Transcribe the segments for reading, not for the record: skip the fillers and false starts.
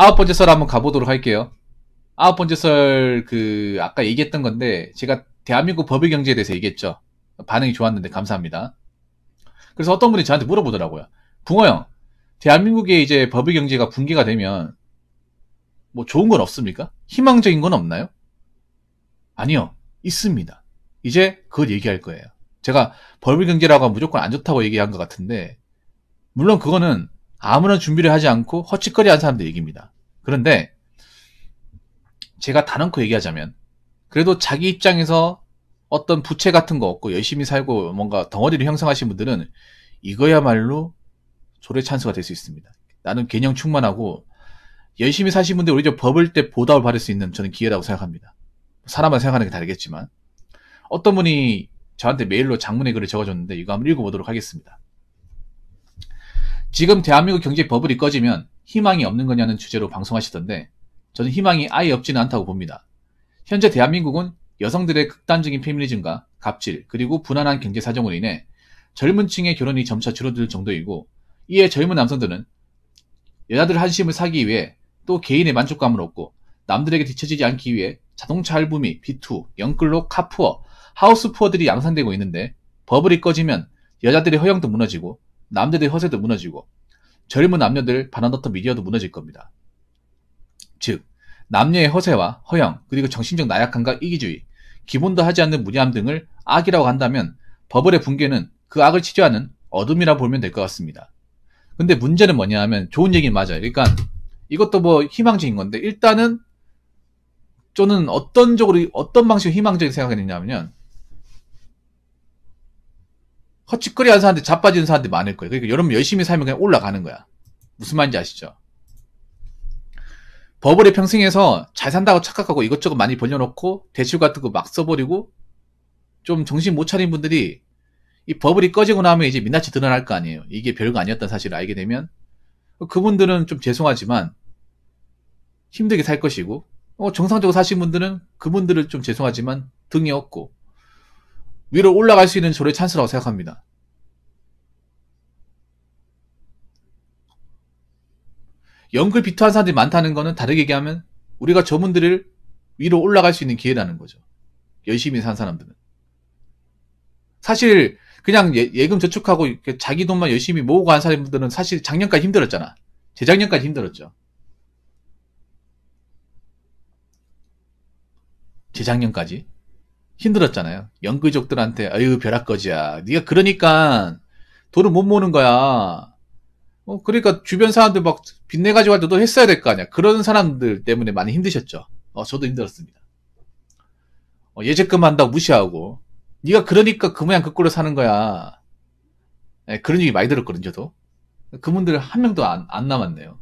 아홉 번째 썰 한번 가보도록 할게요. 아홉 번째 썰, 아까 얘기했던 건데, 제가 대한민국 법의 경제에 대해서 얘기했죠. 반응이 좋았는데, 감사합니다. 그래서 어떤 분이 저한테 물어보더라고요. 붕어 형, 대한민국의 이제 법의 경제가 붕괴가 되면, 뭐 좋은 건 없습니까? 희망적인 건 없나요? 아니요. 있습니다. 이제 그걸 얘기할 거예요. 제가 법의 경제라고 하면 무조건 안 좋다고 얘기한 것 같은데, 물론 그거는 아무런 준비를 하지 않고 헛짓거리 한 사람들 얘기입니다. 그런데 제가 단언코 얘기하자면 그래도 자기 입장에서 어떤 부채 같은 거 없고 열심히 살고 뭔가 덩어리를 형성하신 분들은 이거야말로 조례 찬스가 될 수 있습니다. 나는 개념 충만하고 열심히 사신 분들 오히려 법을 때 보답을 받을 수 있는 저는 기회라고 생각합니다. 사람마다 생각하는 게 다르겠지만 어떤 분이 저한테 메일로 장문의 글을 적어줬는데 이거 한번 읽어보도록 하겠습니다. 지금 대한민국 경제 버블이 꺼지면 희망이 없는 거냐는 주제로 방송하시던데 저는 희망이 아예 없지는 않다고 봅니다. 현재 대한민국은 여성들의 극단적인 페미니즘과 갑질 그리고 분한한 경제 사정으로 인해 젊은 층의 결혼이 점차 줄어들 정도이고 이에 젊은 남성들은 여자들 한심을 사기 위해 또 개인의 만족감을 얻고 남들에게 뒤처지지 않기 위해 자동차 할부미, 비투, 영끌로 카푸어, 하우스푸어들이 양산되고 있는데 버블이 꺼지면 여자들의 허영도 무너지고 남들의 허세도 무너지고 젊은 남녀들 반환더터 미디어도 무너질 겁니다. 즉 남녀의 허세와 허영 그리고 정신적 나약함과 이기주의 기본도 하지 않는 무리함 등을 악이라고 한다면 버블의 붕괴는 그 악을 치료하는 어둠이라 보면 될 것 같습니다. 근데 문제는 뭐냐 하면 좋은 얘기는 맞아요. 그러니까 이것도 뭐 희망적인 건데 일단은 저는 어떤 방식으로 희망적인 생각이 있냐면 헛짓거리 하는 사람들 자빠지는 사람들이 많을 거예요. 그러니까 여러분 열심히 살면 그냥 올라가는 거야. 무슨 말인지 아시죠? 버블의 평생에서 잘 산다고 착각하고 이것저것 많이 벌려놓고 대출 같은 거 막 써버리고 좀 정신 못 차린 분들이 이 버블이 꺼지고 나면 이제 민낯이 드러날 거 아니에요. 이게 별거 아니었다는 사실을 알게 되면 그분들은 좀 죄송하지만 힘들게 살 것이고 정상적으로 사신 분들은 그분들은 좀 죄송하지만 등이 없고 위로 올라갈 수 있는 조례 찬스라고 생각합니다. 연글 비투한 사람들이 많다는 거는 다르게 얘기하면 우리가 저분들을 위로 올라갈 수 있는 기회라는 거죠. 열심히 산 사람들은. 사실 그냥 예금 저축하고 자기 돈만 열심히 모으고 한 사람들은 사실 작년까지 힘들었잖아. 재작년까지 힘들었죠. 재작년까지 힘들었잖아요. 연끌족들한테 아유 벼락거지야. 네가 그러니까 돈을 못 모으는 거야. 그러니까 주변 사람들 막 빚내가지고 할 때도 했어야 될 거 아니야. 그런 사람들 때문에 많이 힘드셨죠. 저도 힘들었습니다. 예적금 한다고 무시하고 네가 그러니까 그 모양 그 꼴로 사는 거야. 네, 그런 얘기 많이 들었거든요. 저도. 그분들 한 명도 안 남았네요.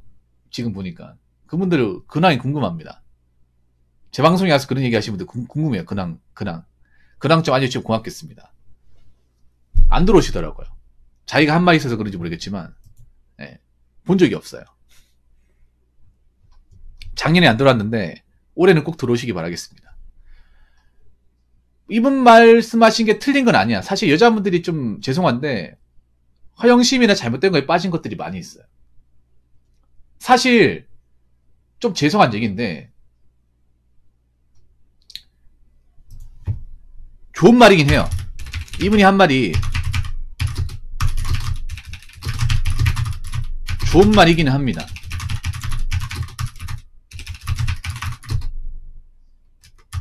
지금 보니까. 그분들 근황이 궁금합니다. 제 방송에 와서 그런 얘기 하시는 분들 궁금해요. 근황 좀 알려주시면 고맙겠습니다. 안 들어오시더라고요. 자기가 한 말이 있어서 그런지 모르겠지만 네, 본 적이 없어요. 작년에 안 들어왔는데 올해는 꼭 들어오시기 바라겠습니다. 이분 말씀하신 게 틀린 건 아니야. 사실 여자분들이 좀 죄송한데 허영심이나 잘못된 거에 빠진 것들이 많이 있어요. 사실 좀 죄송한 얘기인데 좋은 말이긴 해요. 이분이 한 말이 좋은 말이기는 합니다.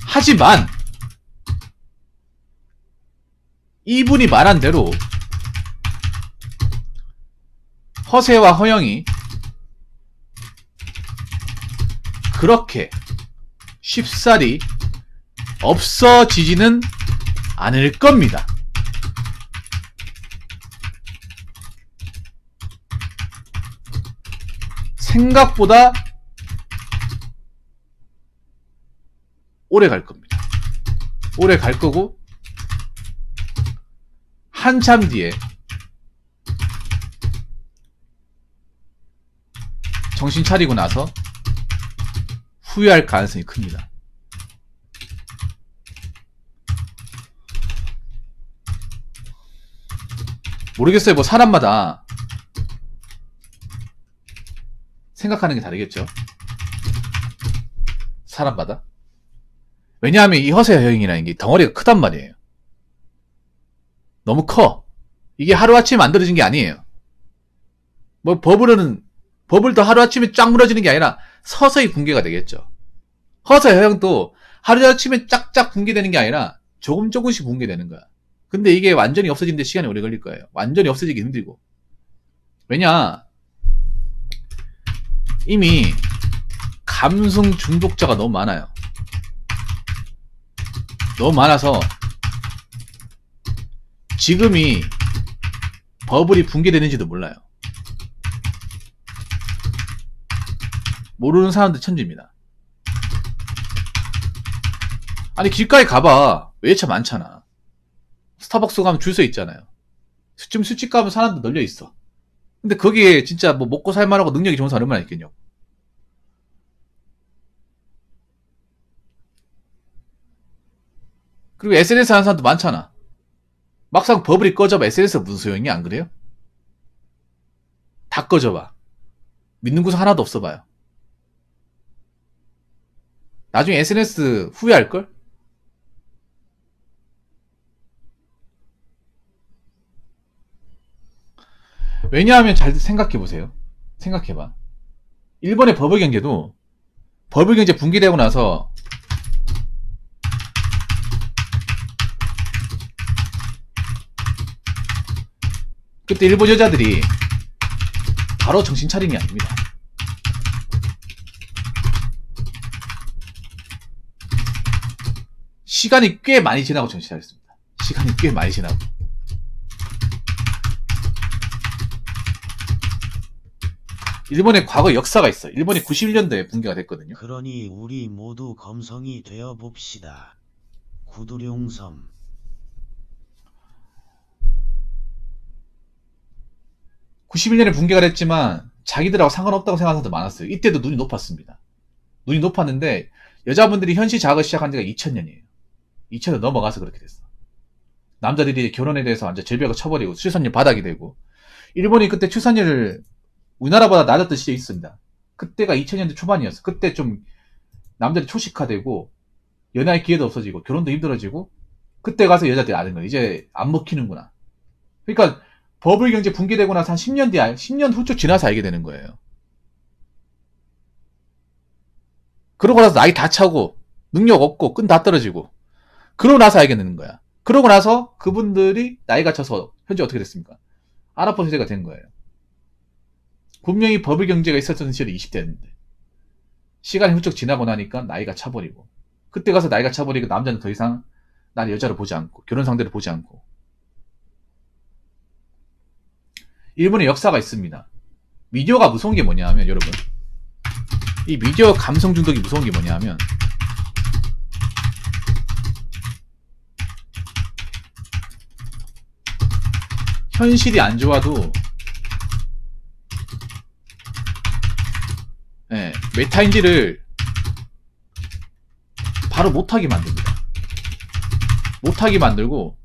하지만 이분이 말한 대로 허세와 허영이 그렇게 쉽사리 없어지지는 않을 겁니다. 생각보다 오래 갈 겁니다. 오래 갈 거고 한참 뒤에 정신 차리고 나서 후회할 가능성이 큽니다. 모르겠어요. 뭐 사람마다 생각하는 게 다르겠죠. 사람마다. 왜냐하면 이 허세 허용이라는 게 덩어리가 크단 말이에요. 너무 커. 이게 하루아침에 만들어진 게 아니에요. 뭐 버블도 하루아침에 쫙 무너지는 게 아니라 서서히 붕괴가 되겠죠. 허세 허용도 하루아침에 쫙쫙 붕괴되는 게 아니라 조금씩 붕괴되는 거야. 근데 이게 완전히 없어지는데 시간이 오래 걸릴 거예요. 완전히 없어지기 힘들고. 왜냐, 이미 감성 중독자가 너무 많아요. 너무 많아서 지금이 버블이 붕괴되는지도 몰라요. 모르는 사람들 천지입니다. 아니, 길가에 가봐. 외차 많잖아. 스타벅스 가면 줄 서 있잖아요. 지금 술집 가면 사람들 널려 있어. 근데 거기에 진짜 뭐 먹고 살만하고 능력이 좋은 사람 얼마나 있겠냐고. 그리고 SNS 하는 사람도 많잖아. 막상 버블이 꺼져봐. SNS가 무슨 소용이야, 안 그래요? 다 꺼져봐. 믿는 구석 하나도 없어봐요. 나중에 SNS 후회할걸? 왜냐하면 잘 생각해보세요. 생각해봐. 일본의 버블 경제도 버블 경제 붕괴되고 나서 그때 일본 여자들이 바로 정신 차린 게 아닙니다. 시간이 꽤 많이 지나고 정신 차렸습니다. 시간이 꽤 많이 지나고. 일본의 과거 역사가 있어. 일본이 91년도에 붕괴가 됐거든요. 그러니 우리 모두 검성이 되어 봅시다. 구두룡섬. 91년에 붕괴가 됐지만 자기들하고 상관없다고 생각하는 사람도 많았어요. 이때도 눈이 높았습니다. 눈이 높았는데 여자분들이 현시 자학을 시작한 지가 2000년이에요. 2000년 넘어가서 그렇게 됐어. 남자들이 결혼에 대해서 완전 절벽을 쳐버리고 출산율 바닥이 되고, 일본이 그때 출산율을 우리나라보다 낮았던 시절이 있습니다. 그때가 2000년대 초반이었어. 그때 좀 남자들이 초식화되고 연애할 기회도 없어지고 결혼도 힘들어지고, 그때 가서 여자들이 아는 거야. 이제 안 먹히는구나. 그러니까 버블 경제 붕괴되고 나서 한 10년 뒤에, 10년 후쪽 지나서 알게 되는 거예요. 그러고 나서 나이 다 차고 능력 없고 끈 다 떨어지고, 그러고 나서 알게 되는 거야. 그러고 나서 그분들이 나이가 차서 현재 어떻게 됐습니까? 아나폰 세대가 된 거예요. 분명히 버블 경제가 있었던 시절이 20대였는데 시간이 훌쩍 지나고 나니까 나이가 차버리고, 그때 가서 나이가 차버리고 남자는 더 이상 나를 여자로 보지 않고 결혼 상대로 보지 않고. 일본의 역사가 있습니다. 미디어가 무서운 게 뭐냐 하면, 여러분, 이 미디어 감성 중독이 무서운 게 뭐냐 하면, 현실이 안 좋아도 메타인지를 바로 못하게 만듭니다. 못하게 만들고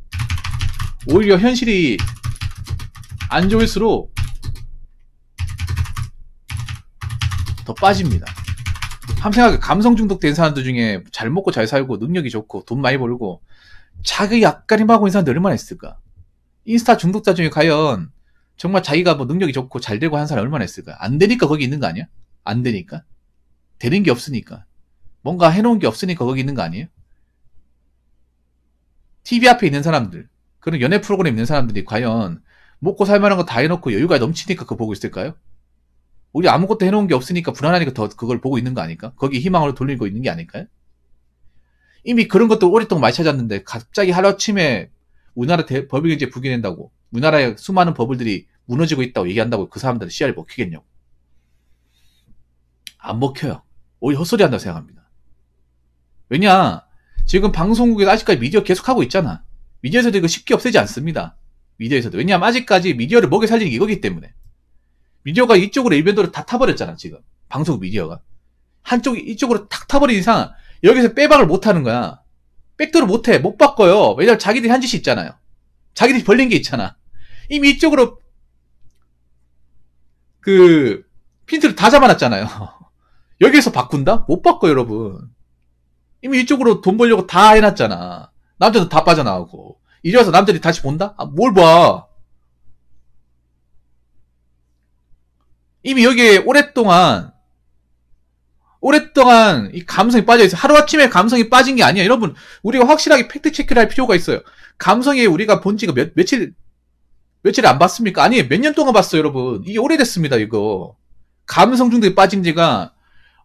오히려 현실이 안 좋을수록 더 빠집니다. 한번 생각해. 감성 중독된 사람들 중에 잘 먹고 잘 살고 능력이 좋고 돈 많이 벌고 자기 앞가림하고 있는 사람들 얼마나 있을까? 인스타 중독자 중에 과연 정말 자기가 뭐 능력이 좋고 잘 되고 한 사람 얼마나 있을까? 안 되니까 거기 있는 거 아니야? 안 되니까. 되는 게 없으니까. 뭔가 해놓은 게 없으니까 거기 있는 거 아니에요? TV 앞에 있는 사람들, 그런 연애 프로그램 있는 사람들이 과연 먹고 살만한 거 다 해놓고 여유가 넘치니까 그거 보고 있을까요? 우리 아무것도 해놓은 게 없으니까 불안하니까 더 그걸 보고 있는 거 아닐까? 거기 희망으로 돌리고 있는 게 아닐까요? 이미 그런 것들 오랫동안 많이 찾았는데 갑자기 하루아침에 우리나라 버블 경제 붕괴된다고, 우리나라의 수많은 버블들이 무너지고 있다고 얘기한다고 그 사람들은 씨알이 먹히겠냐고. 안 먹혀요. 오히려 헛소리 한다고 생각합니다. 왜냐, 지금 방송국에서 아직까지 미디어 계속하고 있잖아. 미디어에서도 이거 쉽게 없애지 않습니다. 미디어에서도. 왜냐하면 아직까지 미디어를 먹여 살리는 게 이거기 때문에. 미디어가 이쪽으로 일변도를 다 타버렸잖아, 지금. 방송국 미디어가. 한쪽이 이쪽으로 탁 타버린 이상 여기서 빼박을 못 하는 거야. 백도를 못 해. 못 바꿔요. 왜냐면 자기들이 한 짓이 있잖아요. 자기들이 벌린 게 있잖아. 이미 이쪽으로 핀트를 다 잡아놨잖아요. 여기에서 바꾼다? 못 바꿔, 여러분. 이미 이쪽으로 돈 벌려고 다 해놨잖아. 남자도 다 빠져나가고. 이제 와서 남자들이 다시 본다? 아, 뭘 봐. 이미 여기에 오랫동안 이 감성이 빠져있어. 하루아침에 감성이 빠진 게 아니야. 여러분, 우리가 확실하게 팩트체크를 할 필요가 있어요. 감성에 우리가 본 지가 며칠 안 봤습니까? 아니, 몇 년 동안 봤어요, 여러분. 이게 오래됐습니다, 이거. 감성 중독에 빠진 지가,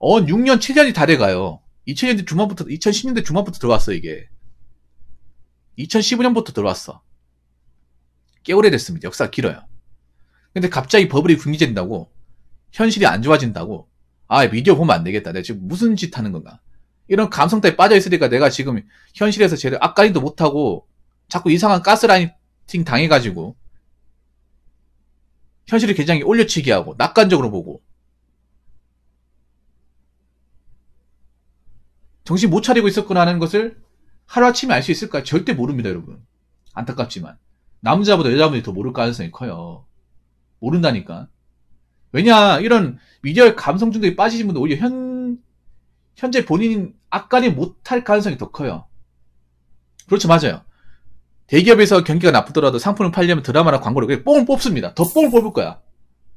6년, 7년이 다 돼가요. 2010년대 중반부터 들어왔어, 이게. 2015년부터 들어왔어. 꽤 오래됐습니다. 역사가 길어요. 근데 갑자기 버블이 붕괴된다고, 현실이 안 좋아진다고, 아, 미디어 보면 안 되겠다. 내가 지금 무슨 짓 하는 건가. 이런 감성 따위 빠져있으니까 내가 지금 현실에서 제대로 앞가림도 못하고, 자꾸 이상한 가스라이팅 당해가지고, 현실을 굉장히 올려치기 하고, 낙관적으로 보고, 정신 못 차리고 있었구나 하는 것을 하루아침에 알 수 있을까요? 절대 모릅니다, 여러분. 안타깝지만. 남자보다 여자분이 더 모를 가능성이 커요. 모른다니까. 왜냐, 이런 미디어의 감성 중독에 빠지신 분들 오히려 현재 본인 앞가림 못할 가능성이 더 커요. 그렇죠, 맞아요. 대기업에서 경기가 나쁘더라도 상품을 팔려면 드라마나 광고를 뽕을 뽑습니다. 더 뽕을 뽑을 거야.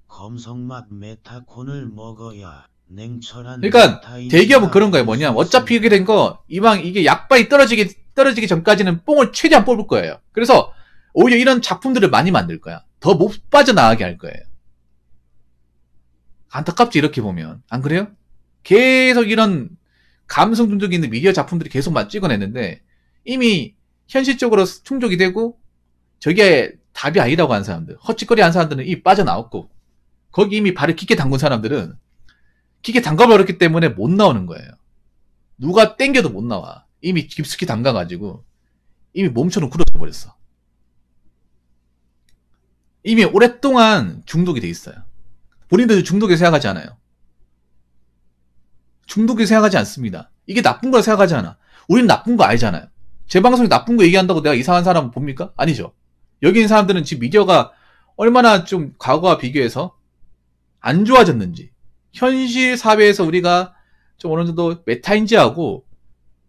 검성맛 메타콘을 먹어야 냉철한. 그러니까 대기업은 그런 거예요. 뭐냐, 어차피 이게 된 거 이게 약발이 떨어지기 전까지는 뽕을 최대한 뽑을 거예요. 그래서 오히려 이런 작품들을 많이 만들 거야. 더 못 빠져나가게 할 거예요. 안타깝지, 이렇게 보면. 안 그래요? 계속 이런 감성 중독이 있는 미디어 작품들이 계속 찍어냈는데 이미 현실적으로 충족이 되고 저게 답이 아니라고 하는 사람들, 헛짓거리 하는 사람들은 이미 빠져나왔고, 거기 이미 발을 깊게 담근 사람들은 깊게 담가버렸기 때문에 못 나오는 거예요. 누가 땡겨도 못 나와. 이미 깊숙이 담가가지고 이미 몸처럼 굳어져 버렸어. 이미 오랫동안 중독이 돼 있어요. 본인들도 중독에 생각하지 않아요. 중독에 생각하지 않습니다. 이게 나쁜 거라 생각하지 않아. 우리는 나쁜 거 알잖아요. 제 방송에 나쁜 거 얘기한다고 내가 이상한 사람 봅니까? 아니죠. 여기 있는 사람들은 지금 미디어가 얼마나 좀 과거와 비교해서 안 좋아졌는지, 현실 사회에서 우리가 좀 어느 정도 메타인지하고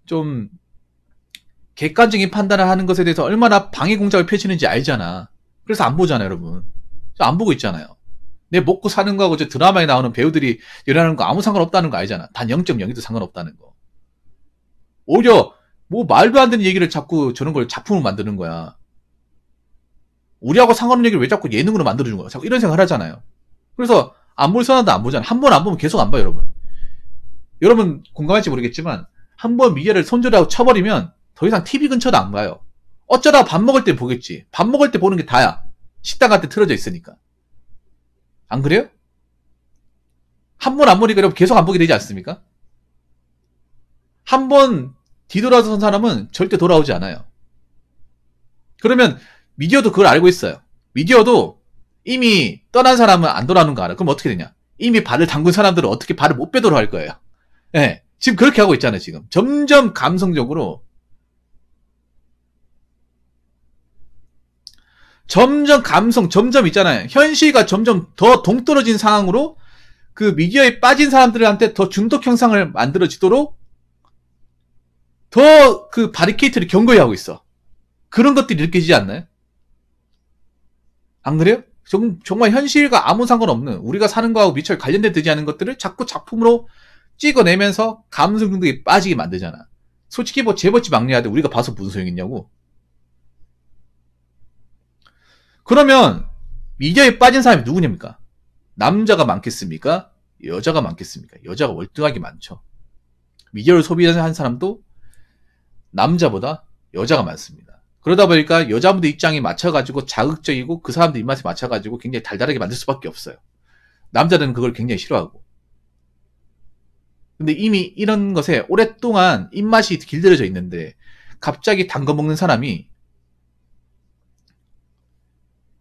좀 객관적인 판단을 하는 것에 대해서 얼마나 방해 공작을 펼치는지 알잖아. 그래서 안 보잖아요, 여러분. 안 보고 있잖아요. 내 먹고 사는 거하고 저 드라마에 나오는 배우들이 일하는 거 아무 상관없다는 거 알잖아. 단 0.0도 상관없다는 거. 오히려 뭐 말도 안 되는 얘기를 자꾸 저런 걸 작품으로 만드는 거야. 우리하고 상관없는 얘기를 왜 자꾸 예능으로 만들어주는 거야. 자꾸 이런 생각을 하잖아요. 그래서 안 볼 사람도 안 보잖아. 한 번 안 보면 계속 안 봐요, 여러분. 여러분 공감할지 모르겠지만 한 번 미디어를 손절하고 쳐버리면 더 이상 TV 근처도 안 가요. 어쩌다 밥 먹을 때 보겠지. 밥 먹을 때 보는 게 다야. 식당 갈 때 틀어져 있으니까. 안 그래요? 한 번 안 보니까 여러분 계속 안 보게 되지 않습니까? 한 번 뒤돌아선 사람은 절대 돌아오지 않아요. 그러면 미디어도 그걸 알고 있어요. 미디어도 이미 떠난 사람은 안 돌아오는 거 알아. 그럼 어떻게 되냐? 이미 발을 담근 사람들은 어떻게 발을 못 빼도록 할 거예요. 예. 네, 지금 그렇게 하고 있잖아요, 지금. 점점 감성적으로. 점점 있잖아요. 현실과 점점 더 동떨어진 상황으로 그 미디어에 빠진 사람들한테 더 중독 형상을 만들어지도록 더 그 바리케이트를 견고히 하고 있어. 그런 것들이 느껴지지 않나요? 안 그래요? 정말 현실과 아무 상관없는 우리가 사는 거하고 미처 관련되지 않은 것들을 자꾸 작품으로 찍어내면서 감성 중독에 빠지게 만들잖아. 솔직히 뭐 재벌집 막내한테 우리가 봐서 무슨 소용있냐고. 그러면 미디어에 빠진 사람이 누구냐입니까? 남자가 많겠습니까? 여자가 많겠습니까? 여자가 월등하게 많죠. 미디어를 소비한 사람도 남자보다 여자가 많습니다. 그러다 보니까 여자분들 입장에 맞춰가지고 자극적이고 그 사람들 입맛에 맞춰가지고 굉장히 달달하게 만들 수밖에 없어요. 남자들은 그걸 굉장히 싫어하고. 근데 이미 이런 것에 오랫동안 입맛이 길들여져 있는데 갑자기 단 거 먹는 사람이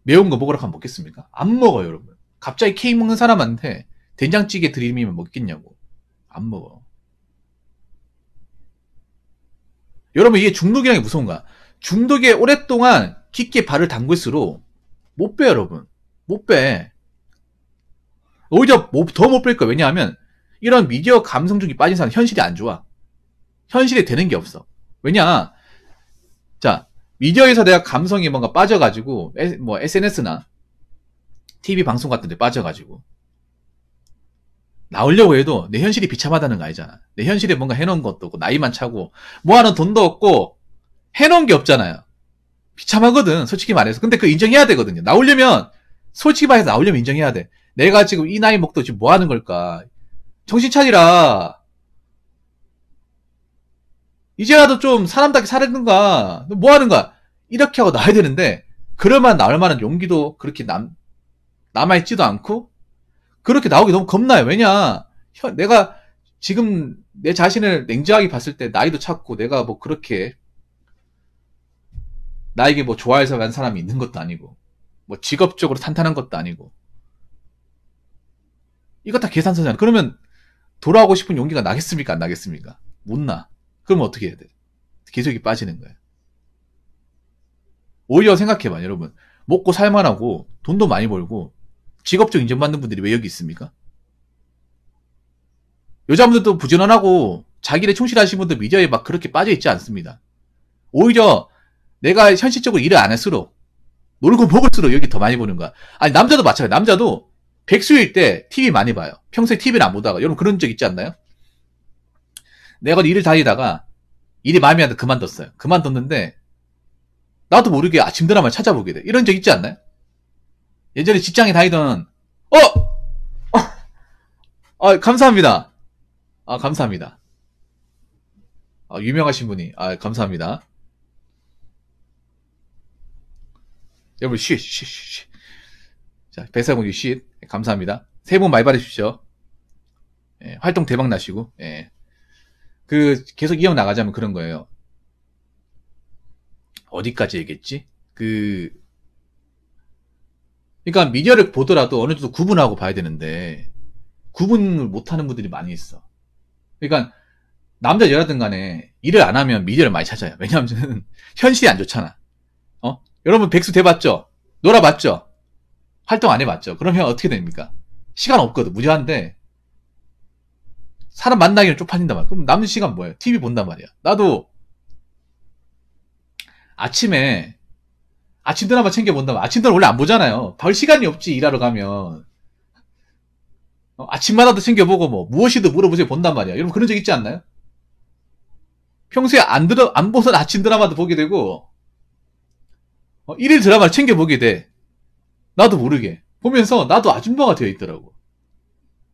매운 거 먹으라고 하면 먹겠습니까? 안 먹어요, 여러분. 갑자기 케이크 먹는 사람한테 된장찌개 드리면 먹겠냐고. 안 먹어. 여러분, 이게 중독이라는 게 무서운가? 중독에 오랫동안 깊게 발을 담글수록 못 빼요, 여러분. 못 빼. 오히려 더 못 뺄 거야. 왜냐하면 이런 미디어 감성중이 빠진 사람 현실이 안 좋아. 현실에 되는 게 없어. 왜냐? 자, 미디어에서 내가 감성이 뭔가 빠져가지고, 뭐 SNS나 TV 방송 같은 데 빠져가지고, 나오려고 해도 내 현실이 비참하다는 거 알잖아. 내 현실에 뭔가 해놓은 것도 없고, 나이만 차고, 모아놓은 돈도 없고, 해놓은 게 없잖아요. 비참하거든, 솔직히 말해서. 근데 그거 인정해야 되거든요. 나오려면, 솔직히 말해서 나오려면 인정해야 돼. 내가 지금 이 나이 먹도 지금 뭐 하는 걸까? 정신 차리라. 이제라도 좀 사람답게 살았는가? 너 뭐 하는 거야? 이렇게 하고 나와야 되는데, 그럴만 나올 만한 용기도 그렇게 남아있지도 않고, 그렇게 나오기 너무 겁나요. 왜냐? 내가 지금 내 자신을 냉정하게 봤을 때 나이도 찼고, 내가 뭐 그렇게, 나에게 뭐 좋아해서 간 사람이 있는 것도 아니고, 뭐 직업적으로 탄탄한 것도 아니고, 이거 다 계산서잖아. 그러면 돌아오고 싶은 용기가 나겠습니까? 안 나겠습니까? 못 나. 그러면 어떻게 해야 돼? 계속 빠지는 거야. 오히려 생각해봐, 여러분. 먹고 살만하고, 돈도 많이 벌고, 직업적 인정받는 분들이 왜 여기 있습니까? 여자분들도 부지런하고, 자기를 충실하신 분들 미디어에 막 그렇게 빠져있지 않습니다. 오히려, 내가 현실적으로 일을 안 할수록, 놀고 먹을수록 여기 더 많이 보는 거야. 아니, 남자도 마찬가지야. 남자도, 백수일 때 TV 많이 봐요. 평소에 TV를 안 보다가. 여러분 그런 적 있지 않나요? 내가 일을 다니다가 일이 마음에 안 들어 그만뒀어요. 그만뒀는데 나도 모르게 아침 드라마를 찾아보게 돼. 이런 적 있지 않나요? 예전에 직장에 다니던 감사합니다. 감사합니다. 유명하신 분이 감사합니다. 여러분 쉬. 자, 배사공유 쉿 감사합니다. 새해 복 많이 받으십시오. 예, 활동 대박 나시고. 예. 계속 이어 나가자면 그런 거예요. 어디까지 얘기했지? 그러니까 미디어를 보더라도 어느 정도 구분하고 봐야 되는데, 구분을 못하는 분들이 많이 있어. 그러니까, 남자, 여자든 간에 일을 안 하면 미디어를 많이 찾아요. 왜냐하면, 현실이 안 좋잖아. 여러분, 백수 돼봤죠? 놀아봤죠? 활동 안 해봤죠? 그러면 어떻게 됩니까? 시간 없거든. 무제한데, 사람 만나기는 쪽팔린단 말이야. 그럼 남는 시간 뭐예요? TV 본단 말이야. 나도 아침에 아침 드라마 챙겨 본단 말이야. 아침 드라마 원래 안 보잖아요. 볼 시간이 없지, 일하러 가면. 아침마다도 챙겨보고 뭐 무엇이든 물어보세요 본단 말이야. 여러분 그런 적 있지 않나요? 평소에 안 보던 아침 드라마도 보게 되고 일일 드라마를 챙겨보게 돼. 나도 모르게. 보면서 나도 아줌마가 되어 있더라고.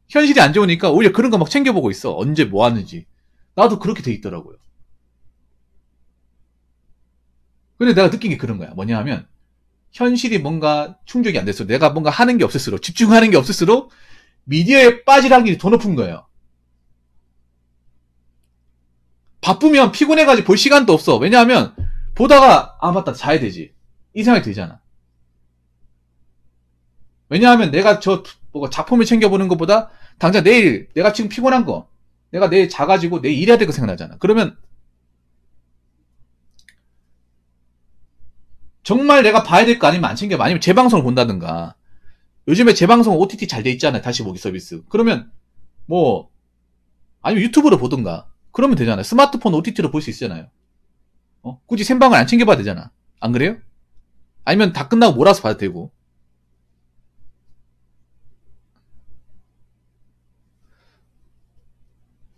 현실이 안 좋으니까 오히려 그런 거 막 챙겨보고 있어. 언제 뭐 하는지. 나도 그렇게 돼 있더라고요. 근데 내가 느낀 게 그런 거야. 뭐냐 하면, 현실이 뭔가 충족이 안 될수록, 내가 뭔가 하는 게 없을수록, 집중하는 게 없을수록, 미디어에 빠질 확률이 더 높은 거예요. 바쁘면 피곤해가지고 볼 시간도 없어. 왜냐하면, 보다가, 맞다, 자야 되지. 이 생각이 들잖아. 왜냐하면 내가 작품을 챙겨보는 것보다, 당장 내일, 내가 지금 피곤한 거, 내가 내일 자가지고 내일 일해야 될 거 생각나잖아. 그러면, 정말 내가 봐야 될 거 아니면 안 챙겨. 아니면 재방송을 본다든가. 요즘에 재방송 OTT 잘 돼 있잖아요. 다시 보기 서비스. 그러면 아니면 유튜브로 보든가. 그러면 되잖아요. 스마트폰 OTT로 볼 수 있잖아요. 굳이 생방을 안 챙겨봐도 되잖아. 안 그래요? 아니면 다 끝나고 몰아서 봐도 되고.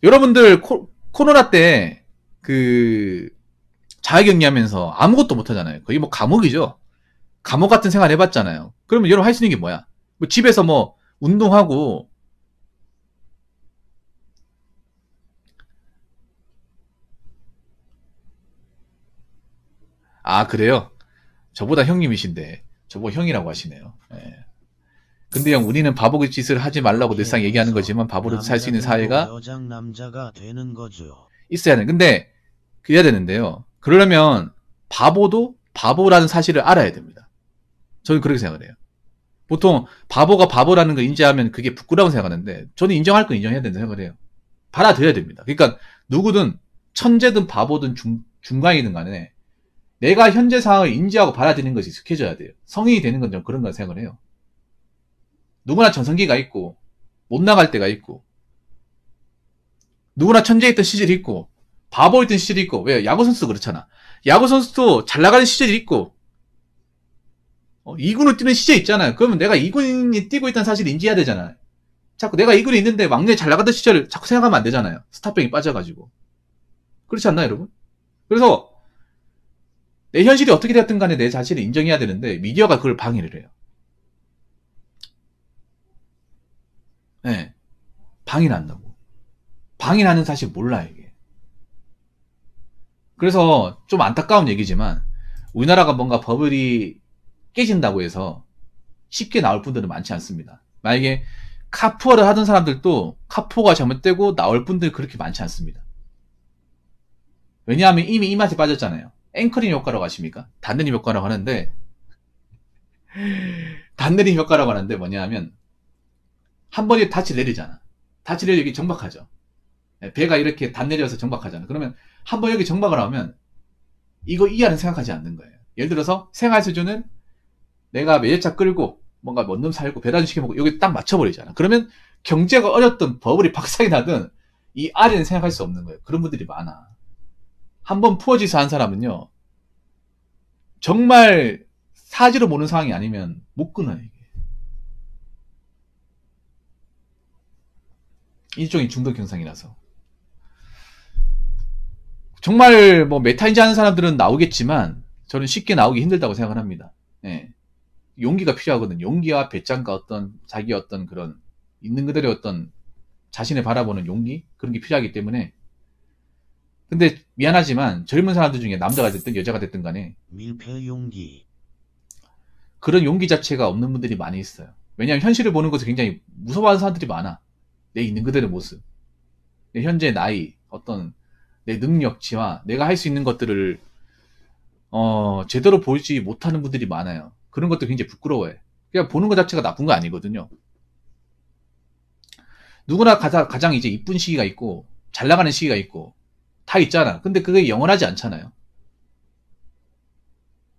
여러분들 코로나 때 자가격리하면서 아무것도 못하잖아요. 거의 뭐 감옥이죠. 감옥 같은 생활 해봤잖아요. 그러면 여러분 할 수 있는 게 뭐야? 뭐 집에서 뭐 운동하고 그래요? 저보다 형님이신데 저보고 형이라고 하시네요. 예. 근데 형 우리는 바보 짓을 하지 말라고 늘상 얘기하는 거지만 바보로도 살 수 있는 사회가 여장 남자가 되는 거죠. 있어야 돼. 근데 그래야 되는데요. 그러려면 바보도 바보라는 사실을 알아야 됩니다. 저는 그렇게 생각을 해요. 보통 바보가 바보라는 걸 인지하면 그게 부끄러운 생각하는데 저는 인정할 건 인정해야 된다고 생각을 해요. 받아들여야 됩니다. 그러니까 누구든 천재든 바보든 중간이든 간에 내가 현재 상황을 인지하고 받아들이는 것이 익숙해져야 돼요. 성인이 되는 건 좀 그런 거 생각을 해요. 누구나 전성기가 있고 못 나갈 때가 있고 누구나 천재였던 시절이 있고 바보였던 시절이 있고, 왜? 야구선수도 그렇잖아. 야구선수도 잘 나가는 시절이 있고, 2군을 뛰는 시절이 있잖아요. 그러면 내가 2군이 뛰고 있다는 사실을 인지해야 되잖아요. 자꾸 내가 2군에 있는데 막내 잘 나가던 시절을 자꾸 생각하면 안 되잖아요. 스타병이 빠져가지고. 그렇지 않나요, 여러분? 그래서 내 현실이 어떻게 되었든 간에 내 자신을 인정해야 되는데 미디어가 그걸 방해를 해요. 네. 방해는 한다고. 방해하는 사실 몰라 이게. 그래서 좀 안타까운 얘기지만 우리나라가 뭔가 법이 깨진다고 해서 쉽게 나올 분들은 많지 않습니다. 만약에 카푸어를 하던 사람들도 카푸어가 잘못되고 나올 분들이 그렇게 많지 않습니다. 왜냐하면 이미 이 맛에 빠졌잖아요. 앵커링 효과라고 하십니까? 단내림 효과라고 하는데 단내림 효과라고 하는데 뭐냐면 한 번에 닻을 내리잖아. 닻을 내려 여기 정박하죠. 배가 이렇게 단 내려서 정박하잖아. 그러면 한 번 여기 정박을 하면 이거 이하는 생각하지 않는 거예요. 예를 들어서 생활 수준은 내가 매일차 끌고 뭔가 원룸 살고 배달 시켜 먹고 여기 딱 맞춰버리잖아. 그러면 경제가 어렵든 버블이 박살이 나든 이 아래는 생각할 수 없는 거예요. 그런 분들이 많아. 한번 푸어지서 한 사람은요, 정말 사지로 보는 상황이 아니면 못 끊어요, 이게. 일종의 중독 현상이라서. 정말 뭐 메타인지 하는 사람들은 나오겠지만 저는 쉽게 나오기 힘들다고 생각을 합니다. 예. 용기가 필요하거든요. 용기와 배짱과 어떤 자기 어떤 그런 있는 그대로의 어떤 자신을 바라보는 용기 그런 게 필요하기 때문에. 근데 미안하지만 젊은 사람들 중에 남자가 됐든 여자가 됐든 간에 밀폐 용기. 그런 용기 자체가 없는 분들이 많이 있어요. 왜냐하면 현실을 보는 것을 굉장히 무서워하는 사람들이 많아. 내 있는 그대로의 모습, 내 현재 나이, 어떤 내 능력치와 내가 할 수 있는 것들을 제대로 보이지 못하는 분들이 많아요. 그런 것도 굉장히 부끄러워해. 그냥 보는 것 자체가 나쁜 거 아니거든요. 누구나 가장 이제 이쁜 시기가 있고 잘 나가는 시기가 있고 다 있잖아. 근데 그게 영원하지 않잖아요.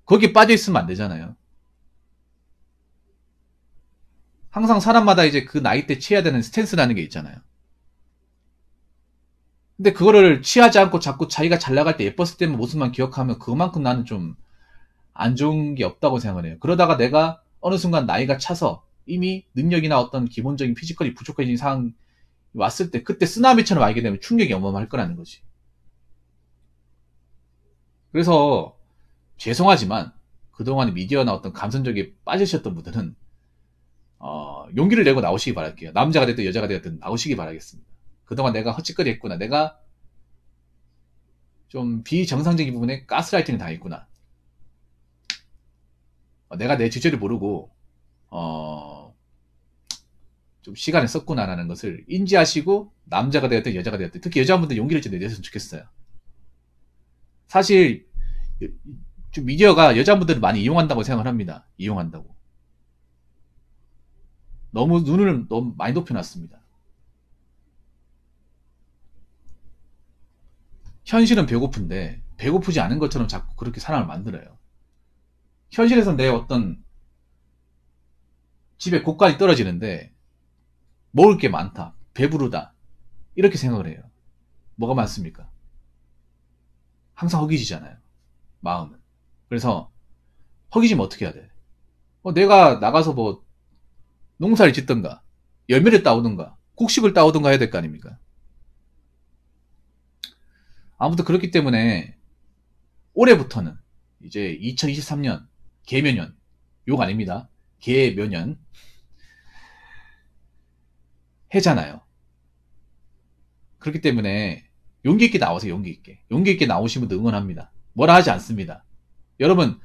거기에 빠져 있으면 안 되잖아요. 항상 사람마다 이제 그 나이 때 취해야 되는 스탠스라는 게 있잖아요. 근데 그거를 취하지 않고 자꾸 자기가 잘 나갈 때 예뻤을 때 모습만 기억하면 그만큼 나는 좀 안 좋은 게 없다고 생각을 해요. 그러다가 내가 어느 순간 나이가 차서 이미 능력이나 어떤 기본적인 피지컬이 부족해진 상황이 왔을 때 그때 쓰나미처럼 알게 되면 충격이 어마어마할 거라는 거지. 그래서 죄송하지만 그동안 미디어나 어떤 감성적에 빠지셨던 분들은 용기를 내고 나오시기 바랄게요. 남자가 됐든 여자가 됐든 나오시기 바라겠습니다. 그동안 내가 헛짓거리 했구나. 내가 좀 비정상적인 부분에 가스라이팅을 당했구나. 내가 내 주제를 모르고 좀 시간을 썼구나라는 것을 인지하시고 남자가 되었든 여자가 되었든 특히 여자분들 용기를 좀 내셨으면 좋겠어요. 사실 좀 미디어가 여자분들을 많이 이용한다고 생각을 합니다. 이용한다고. 너무 눈을 너무 많이 높여놨습니다. 현실은 배고픈데 배고프지 않은 것처럼 자꾸 그렇게 사람을 만들어요. 현실에서 내 어떤 집에 곡간이 떨어지는데 먹을 게 많다, 배부르다 이렇게 생각을 해요. 뭐가 많습니까? 항상 허기지잖아요, 마음은. 그래서 허기지면 어떻게 해야 돼? 내가 나가서 뭐 농사를 짓든가 열매를 따오든가 곡식을 따오든가 해야 될 거 아닙니까? 아무튼 그렇기 때문에 올해부터는 이제 2023년 개묘년, 욕 아닙니다. 개묘년 해잖아요. 그렇기 때문에 용기 있게 나오세요. 용기 있게. 용기 있게 나오시면 응원합니다. 뭐라 하지 않습니다. 여러분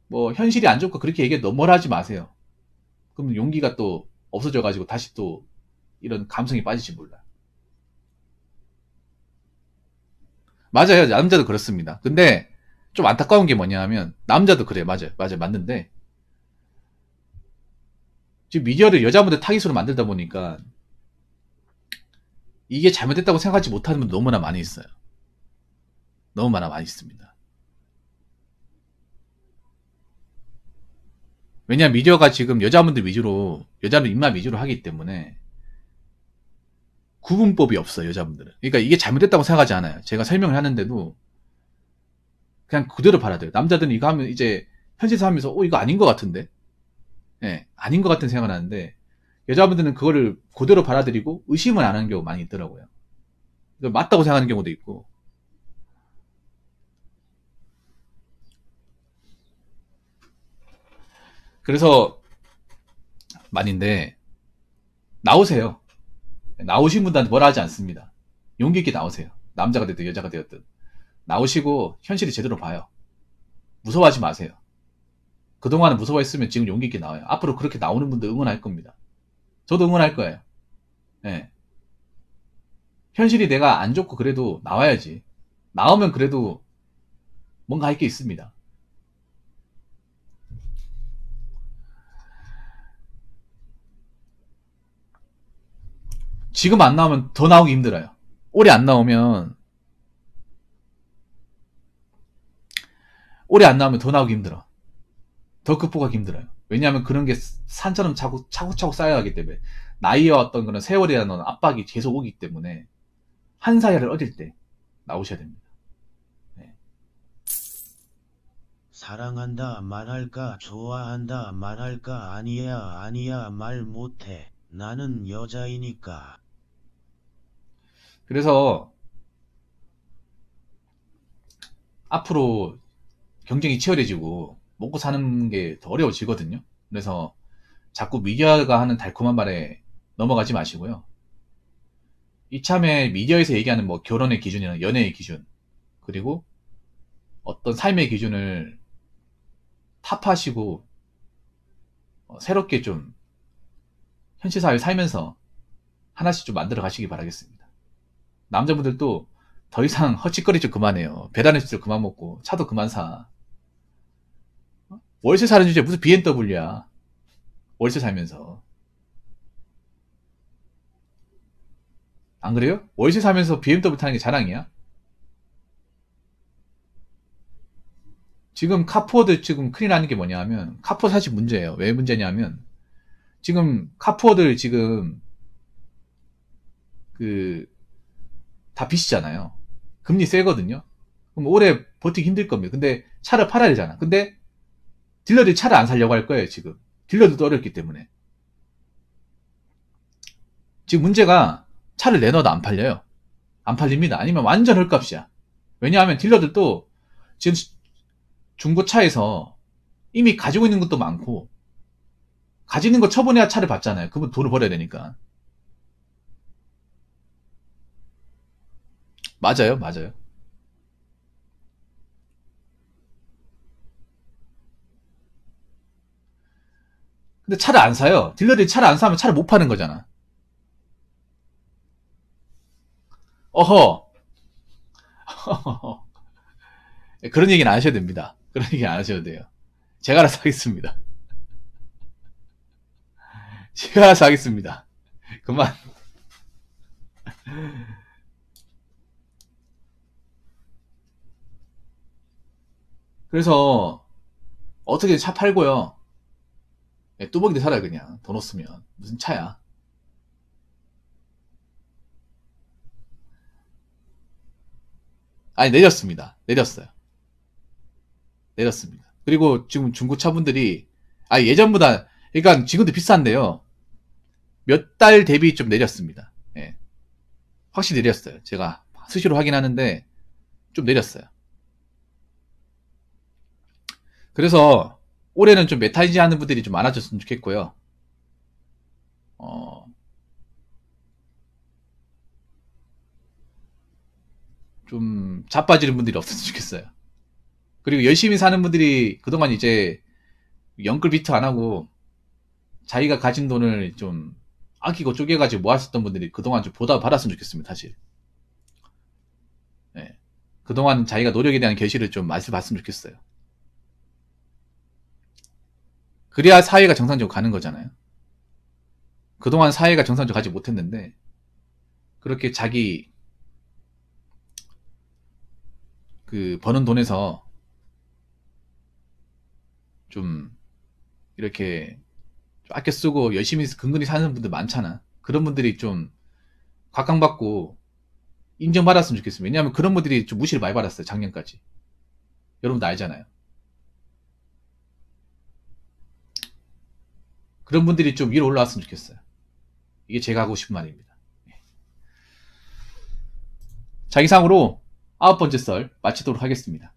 뭐 현실이 안 좋고 그렇게 얘기해 너무 뭐라 하지 마세요. 그럼 용기가 또 없어져 가지고 다시 또 이런 감성이 빠질지 몰라. 맞아요. 남자도 그렇습니다. 근데 좀 안타까운 게 뭐냐 하면 남자도 그래. 맞아요. 맞는데 지금 미디어를 여자분들 타깃으로 만들다 보니까 이게 잘못됐다고 생각하지 못하는 분들 너무나 많이 있어요. 너무 많이 있습니다. 왜냐하면 미디어가 지금 여자분들 위주로, 여자는 입맛 위주로 하기 때문에 구분법이 없어요, 여자분들은. 그러니까 이게 잘못됐다고 생각하지 않아요. 제가 설명을 하는데도 그냥 그대로 받아들여요. 남자들은 이거 하면 이제 현실에서 하면서 이거 아닌 것 같은데, 예, 아닌 것 같은 생각을 하는데, 여자분들은 그거를 그대로 받아들이고 의심을 안 하는 경우가 많이 있더라고요. 맞다고 생각하는 경우도 있고. 그래서 말인데, 나오세요. 나오신 분들한테 뭐라 하지 않습니다. 용기 있게 나오세요. 남자가 됐든 여자가 되었든. 나오시고 현실이 제대로 봐요. 무서워하지 마세요. 그동안은 무서워했으면 지금 용기 있게 나와요. 앞으로 그렇게 나오는 분들 응원할 겁니다. 저도 응원할 거예요. 예. 현실이 내가 안 좋고 그래도 나와야지. 나오면 그래도 뭔가 할 게 있습니다. 지금 안 나오면 더 나오기 힘들어요. 오래 안 나오면 더 나오기 힘들어. 더 극복하기 힘들어요. 왜냐하면 그런 게 산처럼 차곡차곡 쌓여가기 때문에 나이와 어떤 그런 세월이라는 압박이 계속 오기 때문에 한 살을 어릴 때 나오셔야 됩니다. 네. 사랑한다 말할까 좋아한다 말할까 아니야 말 못해. 나는 여자이니까. 그래서 앞으로 경쟁이 치열해지고 먹고 사는 게 더 어려워지거든요. 그래서 자꾸 미디어가 하는 달콤한 말에 넘어가지 마시고요. 이참에 미디어에서 얘기하는 뭐 결혼의 기준이나 연애의 기준, 그리고 어떤 삶의 기준을 타파하시고 새롭게 좀 현실 사회 살면서 하나씩 좀 만들어 가시기 바라겠습니다. 남자분들도 더 이상 헛짓거리 좀 그만해요. 배달의 수술 그만 먹고 차도 그만 사. 월세 사는 주제 무슨 BMW야. 월세 살면서. 안 그래요? 월세 사면서 BMW 타는 게 자랑이야? 지금 카푸어드 지금 큰일 나는 게 뭐냐 하면, 카푸어 사실 문제예요. 왜 문제냐면, 지금 카푸어들 지금 그 다 빚이잖아요. 금리 세거든요. 그럼 오래 버티기 힘들 겁니다. 근데 차를 팔아야 되잖아. 근데 딜러들이 차를 안 살려고 할 거예요, 지금. 딜러들도 어렵기 때문에. 지금 문제가 차를 내놔도 안 팔려요. 안 팔립니다. 아니면 완전 헐값이야. 왜냐하면 딜러들도 지금 중고차에서 이미 가지고 있는 것도 많고, 가지는 거 처분해야 차를 받잖아요. 그분 돈을 벌어야 되니까. 맞아요, 맞아요. 근데 차를 안 사요. 딜러들이 차를 안 사면 차를 못 파는 거잖아. 어허. 그런 얘기는 안 하셔도 됩니다. 그런 얘기 안 하셔도 돼요. 제가 알아서 하겠습니다. 제가 알아서 하겠습니다. 그만. 그래서 어떻게 차 팔고요. 뚜벅이들 살아요, 그냥. 돈 없으면. 무슨 차야. 아니, 내렸습니다. 내렸어요. 내렸습니다. 그리고 지금 중고차분들이, 예전보다, 그러니까 지금도 비싼데요. 몇 달 대비 좀 내렸습니다. 예. 확실히 내렸어요. 제가 수시로 확인하는데 좀 내렸어요. 그래서 올해는 좀 메타이지 하는 분들이 좀 많아졌으면 좋겠고요. 어, 좀 자빠지는 분들이 없었으면 좋겠어요. 그리고 열심히 사는 분들이 그동안 이제 영끌 비트 안 하고 자기가 가진 돈을 좀 아끼고 쪼개가지고 모았었던 분들이 그동안 좀 보답 받았으면 좋겠습니다, 사실. 예. 그동안 자기가 노력에 대한 결실을 좀 맛을 봤으면 좋겠어요. 그래야 사회가 정상적으로 가는 거잖아요. 그동안 사회가 정상적으로 가지 못했는데, 그렇게 자기 그 버는 돈에서 좀 이렇게 좀 아껴 쓰고 열심히 근근히 사는 분들 많잖아. 그런 분들이 좀 각광받고 인정받았으면 좋겠습니다. 왜냐하면 그런 분들이 좀 무시를 많이 받았어요. 작년까지. 여러분도 알잖아요. 그런 분들이 좀 위로 올라왔으면 좋겠어요. 이게 제가 하고 싶은 말입니다. 자, 이상으로 9번째 썰 마치도록 하겠습니다.